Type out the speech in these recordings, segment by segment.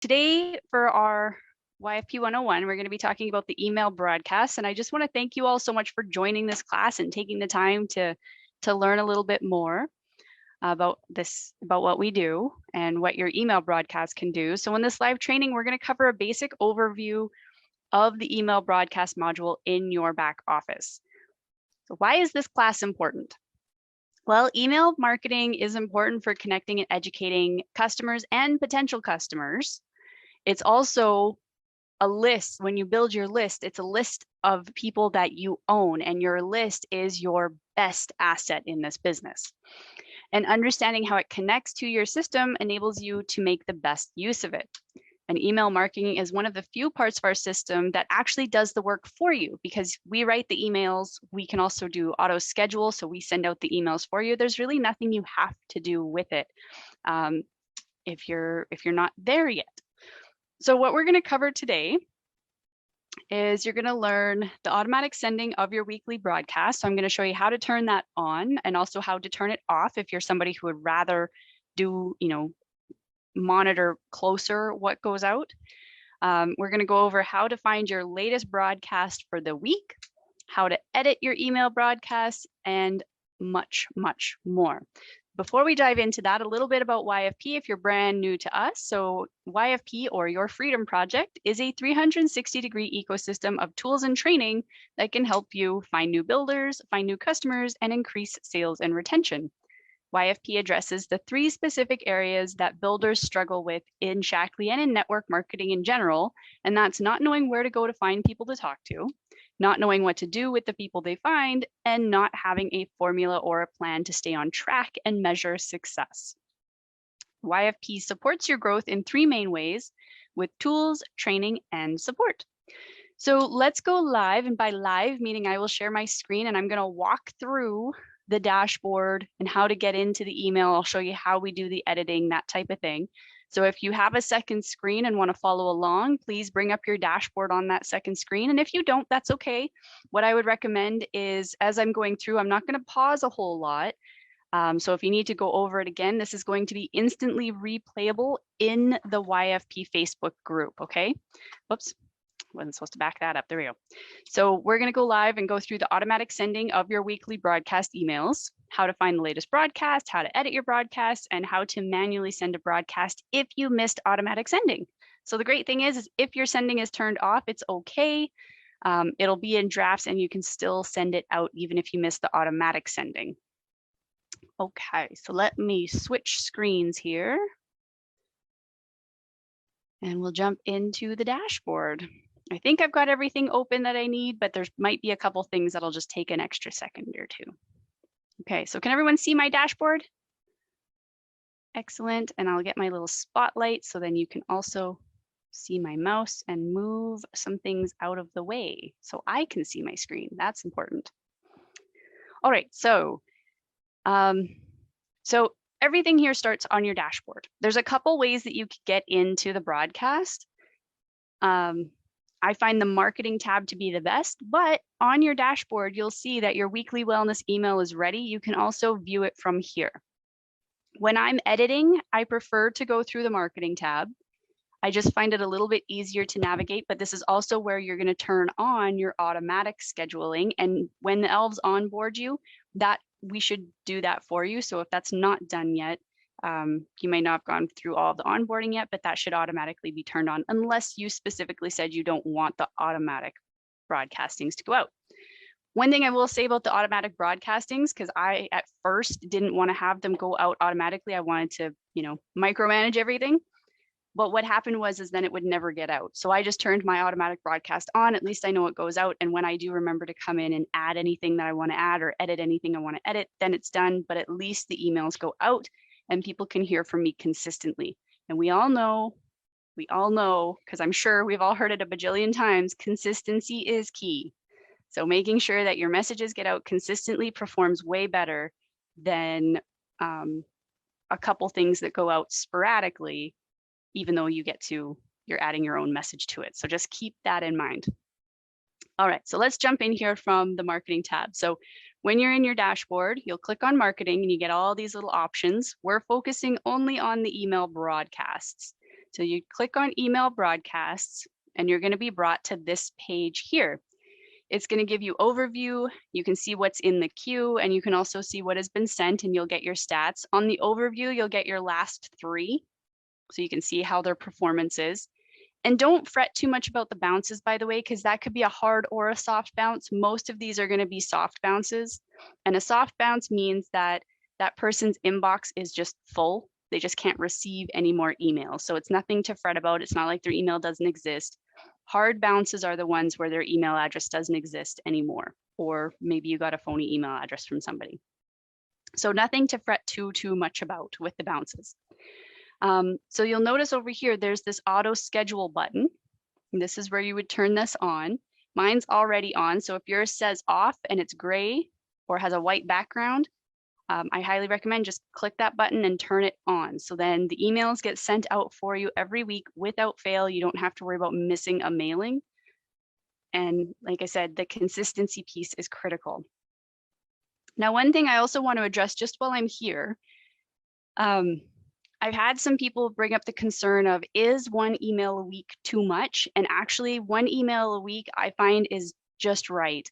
Today for our YFP 101, we're going to be talking about the email broadcast. And I just want to thank you all so much for joining this class and taking the time to learn a little bit more about what we do and what your email broadcast can do. So in this live training, we're going to cover a basic overview of the email broadcast module in your back office. So why is this class important? Well, email marketing is important for connecting and educating customers and potential customers. It's also a list. When you build your list, it's a list of people that you own, and your list is your best asset in this business. And understanding how it connects to your system enables you to make the best use of it. And email marketing is one of the few parts of our system that actually does the work for you, because we write the emails. We can also do auto schedule, so we send out the emails for you. There's really nothing you have to do with it if you're not there yet. So what we're going to cover today is you're going to learn the automatic sending of your weekly broadcast. So I'm going to show you how to turn that on and also how to turn it off if you're somebody who would rather do, monitor closer what goes out. We're going to go over how to find your latest broadcast for the week, how to edit your email broadcast, and much, much more. Before we dive into that, a little bit about YFP if you're brand new to us. So YFP, or Your Freedom Project, is a 360-degree ecosystem of tools and training that can help you find new builders, find new customers, and increase sales and retention. YFP addresses the three specific areas that builders struggle with in Shaklee and in network marketing in general, and that's not knowing where to go to find people to talk to, not knowing what to do with the people they find, and not having a formula or a plan to stay on track and measure success. YFP supports your growth in three main ways: with tools, training, and support. So let's go live, and by live meaning I will share my screen and I'm going to walk through the dashboard and how to get into the email. I'll show you how we do the editing, that type of thing. So if you have a second screen and want to follow along, please bring up your dashboard on that second screen. And if you don't, that's okay. What I would recommend is, as I'm going through, I'm not going to pause a whole lot. So if you need to go over it again, this is going to be instantly replayable in the YFP Facebook group, okay? Whoops. Wasn't supposed to back that up. There we go. So we're going to go live and go through the automatic sending of your weekly broadcast emails, how to find the latest broadcast, how to edit your broadcast, and how to manually send a broadcast if you missed automatic sending. So the great thing is if your sending is turned off, it's okay. It'll be in drafts and you can still send it out even if you missed the automatic sending. Okay, so let me switch screens here. And we'll jump into the dashboard. I think I've got everything open that I need, but there might be a couple things that'll just take an extra second or two. Okay, so can everyone see my dashboard? Excellent, and I'll get my little spotlight so then you can also see my mouse and move some things out of the way so I can see my screen. That's important. All right, so everything here starts on your dashboard. There's a couple ways that you could get into the broadcast. I find the marketing tab to be the best, but on your dashboard, you'll see that your weekly wellness email is ready. You can also view it from here. When I'm editing, I prefer to go through the marketing tab. I just find it a little bit easier to navigate, but this is also where you're going to turn on your automatic scheduling. And when the elves onboard you, that we should do that for you. So if that's not done yet, you may not have gone through all of the onboarding yet, but that should automatically be turned on unless you specifically said you don't want the automatic broadcastings to go out. One thing I will say about the automatic broadcastings, because I at first didn't want to have them go out automatically. I wanted to, micromanage everything. But what happened was then it would never get out. So I just turned my automatic broadcast on. At least I know it goes out. And when I do remember to come in and add anything that I want to add or edit anything I want to edit, then it's done. But at least the emails go out and people can hear from me consistently. And we all know, because I'm sure we've all heard it a bajillion times, consistency is key. So making sure that your messages get out consistently performs way better than a couple things that go out sporadically, even though you're adding your own message to it. So just keep that in mind. All right, so let's jump in here from the marketing tab. So when you're in your dashboard, you'll click on marketing and you get all these little options. We're focusing only on the email broadcasts. So you click on email broadcasts and you're going to be brought to this page here. It's going to give you overview. You can see what's in the queue and you can also see what has been sent and you'll get your stats. On the overview, you'll get your last 3. So you can see how their performance is. And don't fret too much about the bounces, by the way, because that could be a hard or a soft bounce. Most of these are going to be soft bounces. And a soft bounce means that that person's inbox is just full. They just can't receive any more emails. So it's nothing to fret about. It's not like their email doesn't exist. Hard bounces are the ones where their email address doesn't exist anymore, or maybe you got a phony email address from somebody. So nothing to fret too much about with the bounces. So you'll notice over here, there's this auto schedule button. And this is where you would turn this on. Mine's already on. So if yours says off and it's gray or has a white background, I highly recommend just click that button and turn it on. So then the emails get sent out for you every week without fail. You don't have to worry about missing a mailing. And like I said, the consistency piece is critical. Now, one thing I also want to address just while I'm here, I've had some people bring up the concern of, is 1 email a week too much? And actually 1 email a week I find is just right.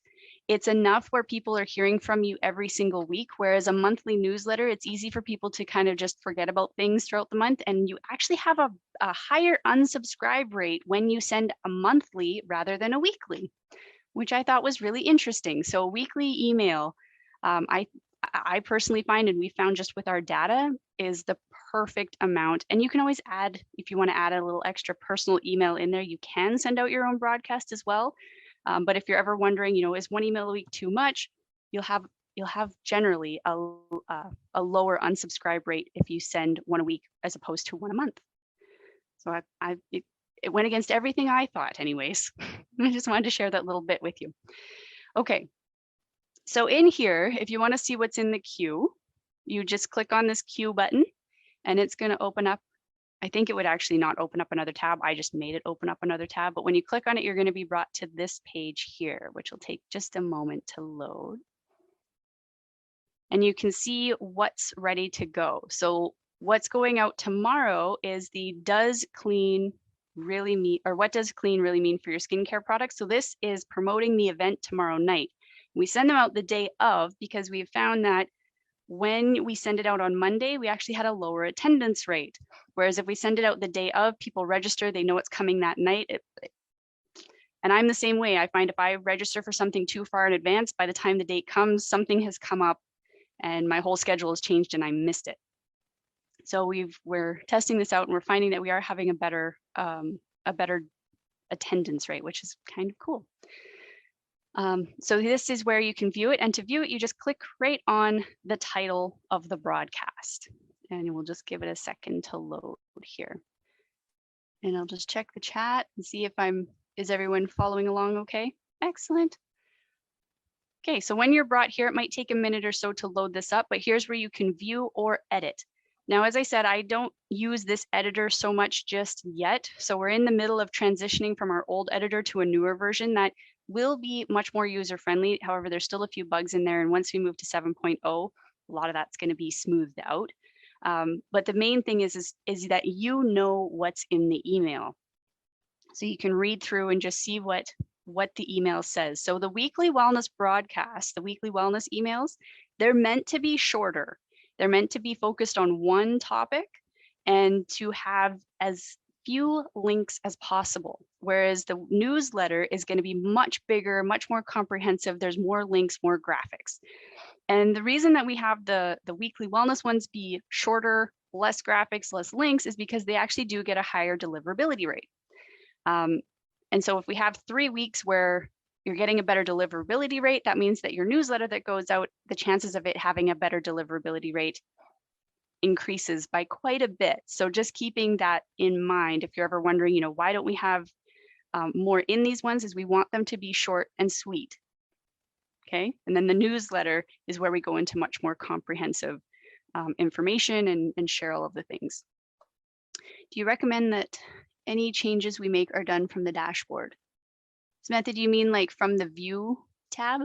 It's enough where people are hearing from you every single week, whereas a monthly newsletter, it's easy for people to kind of just forget about things throughout the month. And you actually have a higher unsubscribe rate when you send a monthly rather than a weekly, which I thought was really interesting. So a weekly email, I personally find, and we found just with our data, is the perfect amount. And you can always add, if you want to add a little extra personal email in there, you can send out your own broadcast as well. But if you're ever wondering, is 1 email a week too much, you'll have generally a lower unsubscribe rate if you send 1 a week as opposed to 1 a month. So it went against everything I thought anyways. I just wanted to share that little bit with you. Okay. So in here, if you want to see what's in the queue, you just click on this queue button and it's going to open up. I think it would actually not open up another tab. I just made it open up another tab. But when you click on it, you're going to be brought to this page here, which will take just a moment to load. And you can see what's ready to go. So what's going out tomorrow is the does clean really mean, or what does clean really mean for your skincare products? So this is promoting the event tomorrow night. We send them out the day of because we've found that when we send it out on Monday, we actually had a lower attendance rate. Whereas if we send it out the day of, people register, they know it's coming that night. And I'm the same way. I find if I register for something too far in advance, by the time the date comes, something has come up and my whole schedule has changed and I missed it. So we're testing this out and we're finding that we are having a better attendance rate, which is kind of cool. So this is where you can view it, and to view it, you just click right on the title of the broadcast, and we'll just give it a second to load here. And I'll just check the chat and see if is everyone following along okay? Excellent. Okay, so when you're brought here, it might take a minute or so to load this up, but here's where you can view or edit. Now, as I said, I don't use this editor so much just yet. So we're in the middle of transitioning from our old editor to a newer version that will be much more user-friendly. However, there's still a few bugs in there. And once we move to 7.0, a lot of that's going to be smoothed out. But the main thing is that you know what's in the email. So you can read through and just see what the email says. So the weekly wellness broadcast, the weekly wellness emails, they're meant to be shorter. They're meant to be focused on one topic and to have as few links as possible. Whereas the newsletter is going to be much bigger, much more comprehensive. There's more links, more graphics. And the reason that we have the weekly wellness ones be shorter, less graphics, less links is because they actually do get a higher deliverability rate. And so if we have 3 weeks where you're getting a better deliverability rate, that means that your newsletter that goes out, the chances of it having a better deliverability rate increases by quite a bit. So just keeping that in mind, if you're ever wondering, why don't we have more in these ones, is we want them to be short and sweet. Okay, and then the newsletter is where we go into much more comprehensive information and share all of the things. Do you recommend that any changes we make are done from the dashboard? Samantha, do you mean like from the view tab?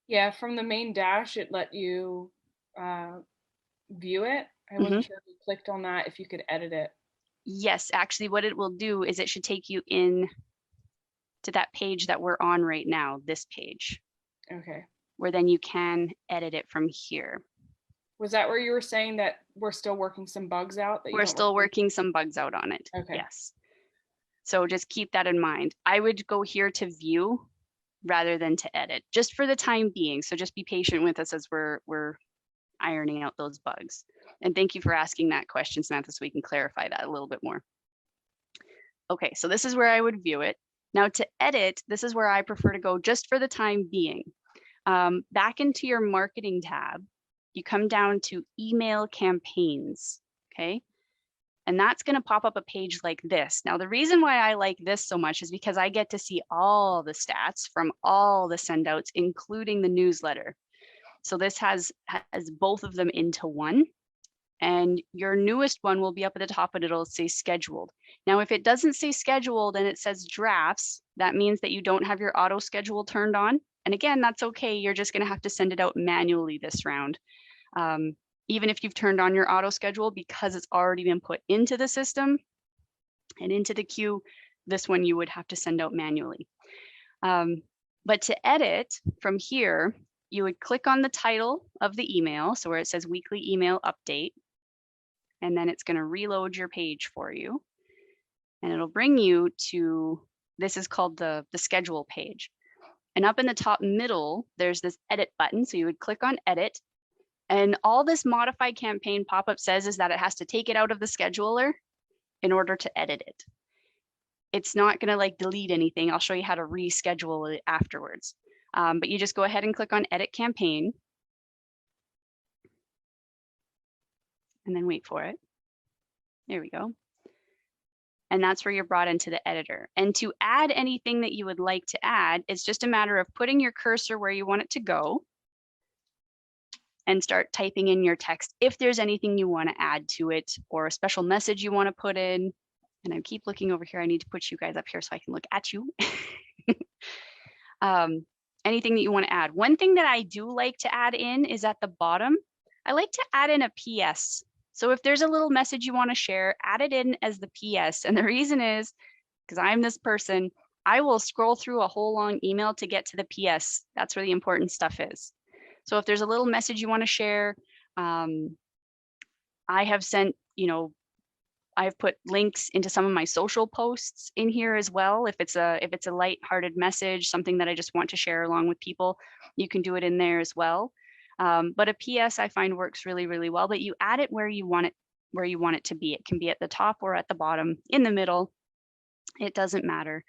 Yeah, from the main dash, it let you view it. I wasn't sure if you clicked on that, if you could edit it. Yes, actually what it will do is it should take you in to that page that we're on right now, this page, Okay. where then you can edit it from here. Was that where you were saying that we're still working some bugs out that you We're don't still recommend? working some bugs out on it. Okay. Yes. So just keep that in mind. I would go here to view rather than to edit, just for the time being. So just be patient with us as we're ironing out those bugs. And thank you for asking that question, Samantha, so we can clarify that a little bit more. Okay, so this is where I would view it. Now to edit, this is where I prefer to go just for the time being. Back into your marketing tab, you come down to email campaigns, okay? And that's gonna pop up a page like this. Now, the reason why I like this so much is because I get to see all the stats from all the send outs, including the newsletter. So this has both of them into one. And your newest one will be up at the top and it'll say scheduled. Now, if it doesn't say scheduled and it says drafts, that means that you don't have your auto schedule turned on. And again, that's okay. You're just gonna have to send it out manually this round. Even if you've turned on your auto schedule, because it's already been put into the system and into the queue, this one you would have to send out manually. But to edit from here, you would click on the title of the email. So where it says weekly email update, and then it's going to reload your page for you. And it'll bring you to, this is called the schedule page. And up in the top middle, there's this edit button. So you would click on edit. And all this modified campaign pop-up says is that it has to take it out of the scheduler in order to edit it. It's not going to like delete anything. I'll show you how to reschedule it afterwards. But you just go ahead and click on edit campaign. And then wait for it. There we go. And that's where you're brought into the editor. And to add anything that you would like to add, it's just a matter of putting your cursor where you want it to go and start typing in your text if there's anything you want to add to it or a special message you want to put in. And I keep looking over here. I need to put you guys up here so I can look at you. Anything that you want to add. One thing that I do like to add in is at the bottom. I like to add in a PS. So if there's a little message you want to share, add it in as the PS. And the reason is because I'm this person, I will scroll through a whole long email to get to the PS. That's where the important stuff is. So if there's a little message you want to share, I have sent, I've put links into some of my social posts in here as well. If it's a light-hearted message, something that I just want to share along with people, you can do it in there as well. But a PS I find works really, really well, but you add it where you want it to be. It can be at the top or at the bottom, in the middle. It doesn't matter.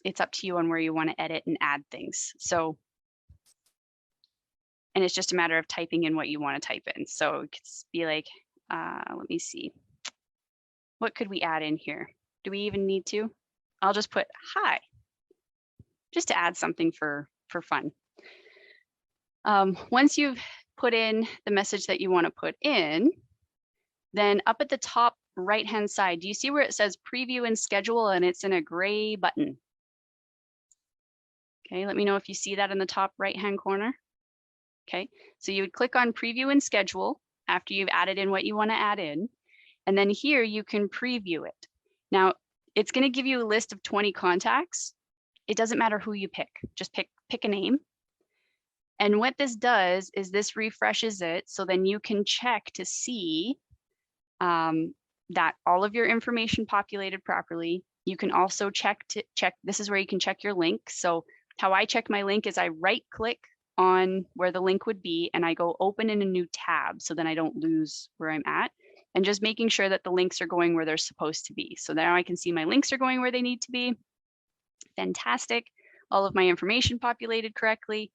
It's up to you on where you want to edit and add things. So, and it's just a matter of typing in what you want to type in. So it could be like, let me see. What could we add in here? Do we even need to? I'll just put hi, just to add something for fun. Once you've put in the message that you want to put in, then up at the top right-hand side, do you see where it says preview and schedule and it's in a gray button? Okay, let me know if you see that in the top right-hand corner. Okay, so you would click on preview and schedule after you've added in what you want to add in. And then here you can preview it. Now, it's going to give you a list of 20 contacts. It doesn't matter who you pick, just pick a name. And what this does is this refreshes it so then you can check to see that all of your information populated properly. You can also check, this is where you can check your link. So how I check my link is I right click on where the link would be and I go open in a new tab so then I don't lose where I'm at, and just making sure that the links are going where they're supposed to be. So now I can see my links are going where they need to be. Fantastic. All of my information populated correctly.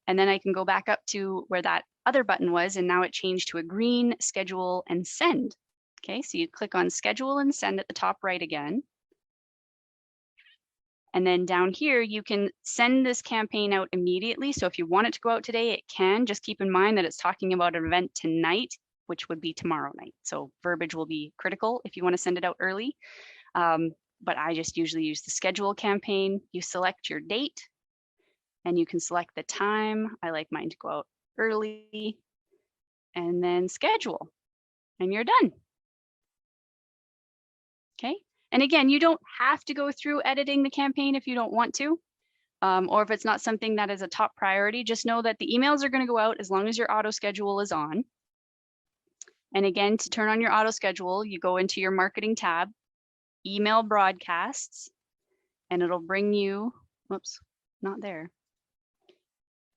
And then I can go back up to where that other button was, and now it changed to a green schedule and send. Okay, so you click on schedule and send at the top right again. And then down here, you can send this campaign out immediately. So if you want it to go out today, it can. Just keep in mind that it's talking about an event tonight, which would be tomorrow night. So verbiage will be critical if you want to send it out early. But I just usually use the schedule campaign. You select your date and you can select the time. I like mine to go out early and then schedule and you're done. Okay. And again, you don't have to go through editing the campaign if you don't want to, or if it's not something that is a top priority. Just know that the emails are going to go out as long as your auto schedule is on. And again, to turn on your auto schedule, you go into your marketing tab, email broadcasts, and it'll bring you, whoops, not there.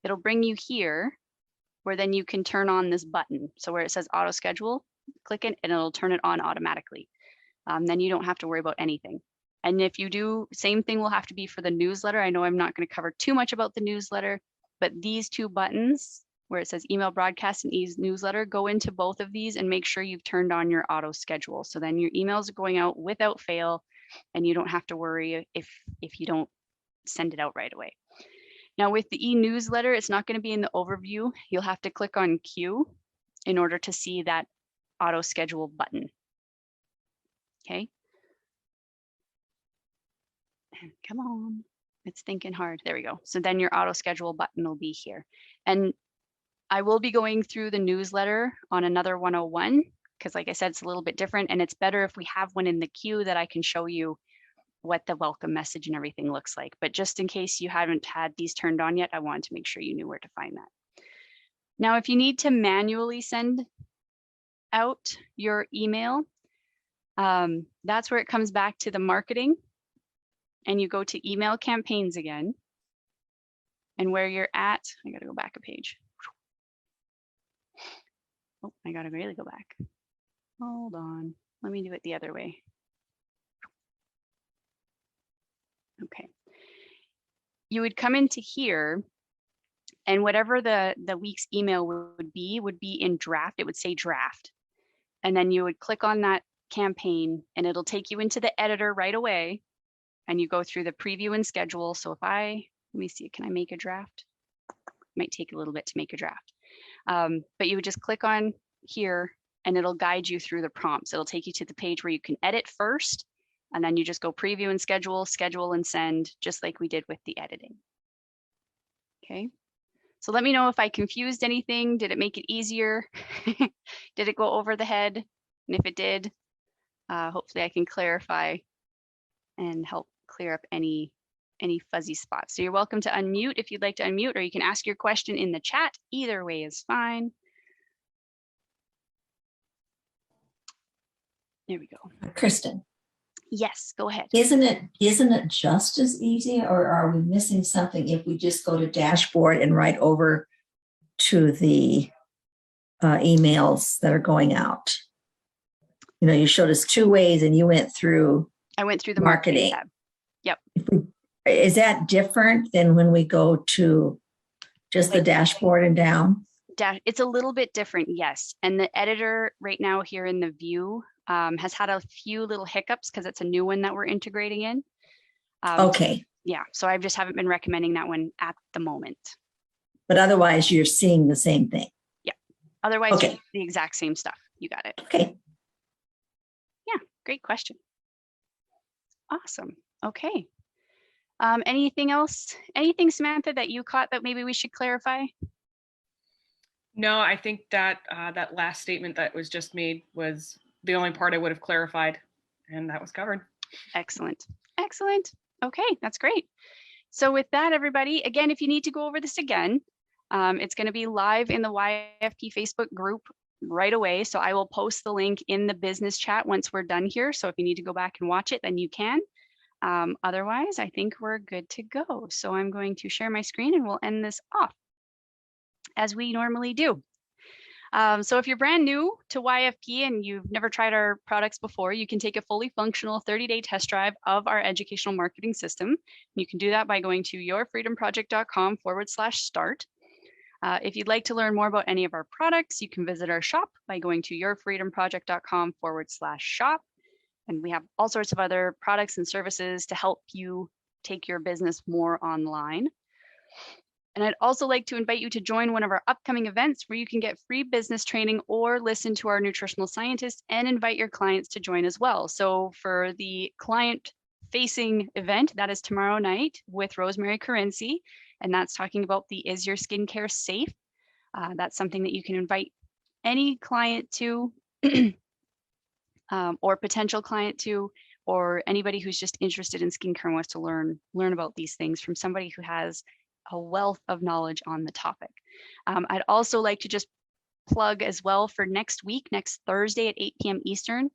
It'll bring you here where then you can turn on this button. So where it says auto schedule, click it and it'll turn it on automatically. Then you don't have to worry about anything. And if you do, same thing will have to be for the newsletter. I know I'm not going to cover too much about the newsletter, but these two buttons where it says email broadcast and newsletter, go into both of these and make sure you've turned on your auto schedule. So then your emails are going out without fail and you don't have to worry if you don't send it out right away. Now with the e-newsletter, it's not going to be in the overview. You'll have to click on Q in order to see that auto schedule button. Okay. And come on, it's thinking hard. There we go. So then your auto schedule button will be here. And I will be going through the newsletter on another 101, because like I said, it's a little bit different and it's better if we have one in the queue that I can show you what the welcome message and everything looks like. But just in case you haven't had these turned on yet, I wanted to make sure you knew where to find that. Now, if you need to manually send out your email, that's where it comes back to the marketing and you go to email campaigns again. And where you're at, I gotta go back a page. Oh, I gotta really go back. Hold on, let me do it the other way. Okay. You would come into here and whatever the week's email would be in draft. It would say draft. And then you would click on that campaign and it'll take you into the editor right away. And you go through the preview and schedule. So if let me see, can I make a draft? Might take a little bit to make a draft. But you would just click on here and it'll guide you through the prompts. It'll take you to the page where you can edit first. And then you just go preview and schedule and send, just like we did with the editing. Okay. So let me know if I confused anything. Did it make it easier? Did it go over the head? And if it did, hopefully I can clarify and help clear up any fuzzy spots. So you're welcome to unmute if you'd like to unmute, or you can ask your question in the chat. Either way is fine. There we go. Kristen. Yes, go ahead. Isn't it just as easy, or are we missing something if we just go to dashboard and right over to the emails that are going out? You know, you showed us two ways and you went through. I went through the marketing tab. Yep. Is that different than when we go to just the dashboard and down? It's a little bit different, yes. And the editor right now here in the view has had a few little hiccups because it's a new one that we're integrating in. Okay. Yeah, so I just haven't been recommending that one at the moment. But otherwise, you're seeing the same thing. Yeah. Otherwise, okay. It's the exact same stuff. You got it. Okay. Yeah, great question. Awesome. Okay. Anything else? Anything, Samantha, that you caught that maybe we should clarify? No, I think that that last statement that was just made was the only part I would have clarified, and that was covered. Excellent. Excellent. Okay, that's great. So with that, everybody, again, if you need to go over this again, it's going to be live in the YFP Facebook group right away. So I will post the link in the business chat once we're done here. So if you need to go back and watch it, then you can. Otherwise, I think we're good to go. So I'm going to share my screen and we'll end this off as we normally do. So if you're brand new to YFP and you've never tried our products before, you can take a fully functional 30-day test drive of our educational marketing system. You can do that by going to yourfreedomproject.com/start. If you'd like to learn more about any of our products, you can visit our shop by going to yourfreedomproject.com/shop. And we have all sorts of other products and services to help you take your business more online. And I'd also like to invite you to join one of our upcoming events where you can get free business training or listen to our nutritional scientists and invite your clients to join as well. So for the client-facing event, that is tomorrow night with Rosemary Carinci, and that's talking about the Is Your Skincare Safe? That's something that you can invite any client to or potential client to. or anybody who's just interested in skincare and wants to learn about these things from somebody who has a wealth of knowledge on the topic. I'd also like to just plug as well for next week, next Thursday at 8 p.m. Eastern.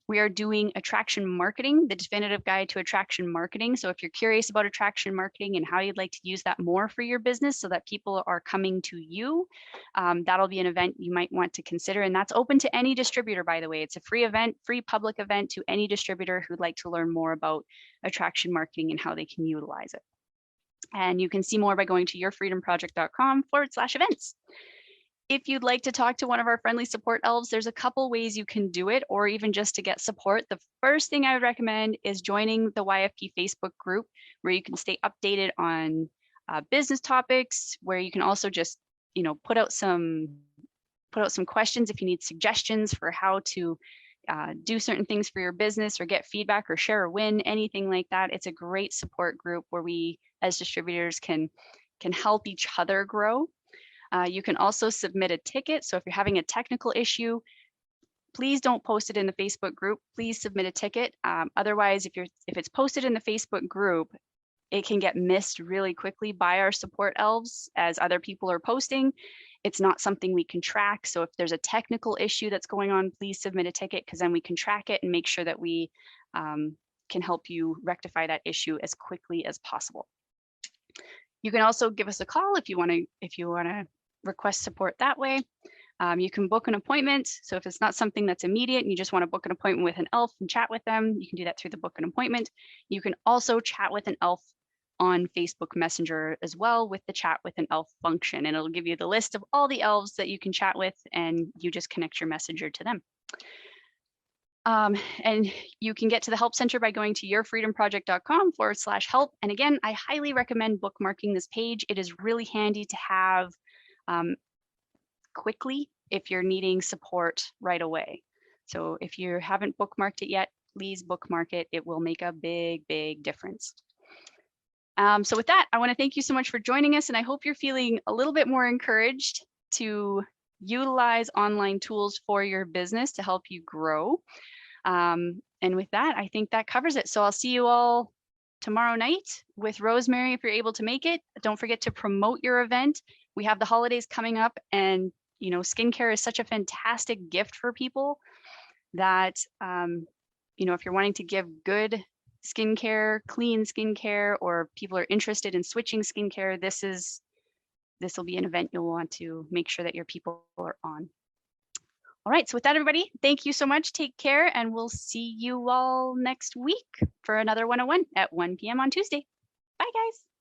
We are doing attraction marketing, the definitive guide to attraction marketing. So if you're curious about attraction marketing and how you'd like to use that more for your business so that people are coming to you, that'll be an event you might want to consider. And that's open to any distributor, by the way. It's a free event, free public event to any distributor who'd like to learn more about attraction marketing and how they can utilize it. And you can see more by going to yourfreedomproject.com/events. If you'd like to talk to one of our friendly support elves, there's a couple ways you can do it, or even just to get support. The first thing I would recommend is joining the YFP Facebook group, where you can stay updated on business topics, where you can also just, put out some questions if you need suggestions for how to do certain things for your business, or get feedback, or share a win, anything like that. It's a great support group where we as distributors can help each other grow. You can also submit a ticket. So if you're having a technical issue, please don't post it in the Facebook group. Please submit a ticket. Otherwise, if it's posted in the Facebook group, it can get missed really quickly by our support elves as other people are posting. It's not something we can track. So if there's a technical issue that's going on, please submit a ticket, because then we can track it and make sure that we can help you rectify that issue as quickly as possible. You can also give us a call if you want to request support that way. You can book an appointment. So if it's not something that's immediate and you just want to book an appointment with an elf and chat with them, you can do that through the book an appointment. You can also chat with an elf on Facebook Messenger as well with the chat with an elf function, and it'll give you the list of all the elves that you can chat with, and you just connect your messenger to them. And you can get to the Help Center by going to yourfreedomproject.com/help. And again, I highly recommend bookmarking this page. It is really handy to have quickly if you're needing support right away. So if you haven't bookmarked it yet, please bookmark it. It will make a big, big difference. So with that, I want to thank you so much for joining us, and I hope you're feeling a little bit more encouraged to utilize online tools for your business to help you grow. And with that, I think that covers it. So I'll see you all tomorrow night with Rosemary if you're able to make it. Don't forget to promote your event. We have the holidays coming up, and skincare is such a fantastic gift for people that if you're wanting to give good skincare, clean skincare, or people are interested in switching skincare, this will be an event you'll want to make sure that your people are on. All right, so with that, everybody, thank you so much. Take care, and we'll see you all next week for another 101 at 1 p.m. on Tuesday. Bye, guys.